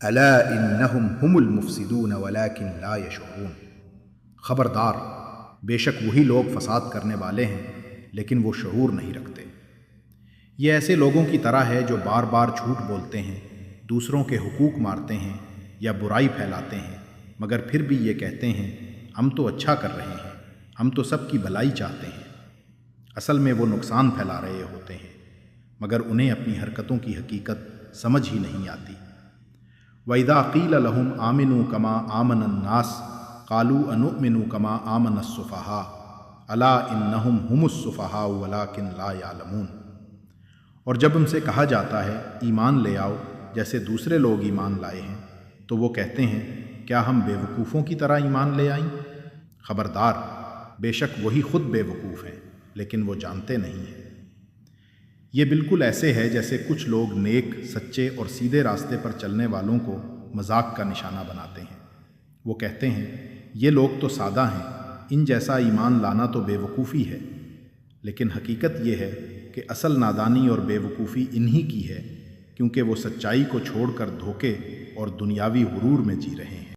الا انہم هم المفسدون ولکن لا یشعرون۔ خبردار، بے شک وہی لوگ فساد کرنے والے ہیں لیکن وہ شعور نہیں رکھتے۔ یہ ایسے لوگوں کی طرح ہے جو بار بار جھوٹ بولتے ہیں، دوسروں کے حقوق مارتے ہیں یا برائی پھیلاتے ہیں، مگر پھر بھی یہ کہتے ہیں ہم تو اچھا کر رہے ہیں، ہم تو سب کی بھلائی چاہتے ہیں۔ اصل میں وہ نقصان پھیلا رہے ہوتے ہیں، مگر انہیں اپنی حرکتوں کی حقیقت سمجھ ہی نہیں آتی۔ وَإِذَا قِيلَ لَهُمْ آمِنُوا كَمَا آمَنَ النَّاسُ قَالُوا أَنُؤْمِنُ كَمَا آمَنَ السُّفَهَاءُ أَلَا إِنَّهُمْ هُمُ السُّفَهَاءُ وَلَكِنْ لَا يَعْلَمُونَ۔ اور جب ان سے کہا جاتا ہے ایمان لے آؤ جیسے دوسرے لوگ ایمان لائے ہیں، تو وہ کہتے ہیں کیا ہم بے وقوفوں کی طرح ایمان لے آئیں؟ خبردار، بے شک وہی خود بے وقوف ہیں لیکن وہ جانتے نہیں ہیں۔ یہ بالکل ایسے ہے جیسے کچھ لوگ نیک، سچے اور سیدھے راستے پر چلنے والوں کو مذاق کا نشانہ بناتے ہیں۔ وہ کہتے ہیں یہ لوگ تو سادہ ہیں، ان جیسا ایمان لانا تو بے وقوفی ہے۔ لیکن حقیقت یہ ہے کہ اصل نادانی اور بے وقوفی انہی کی ہے، کیونکہ وہ سچائی کو چھوڑ کر دھوکے اور دنیاوی غرور میں جی رہے ہیں۔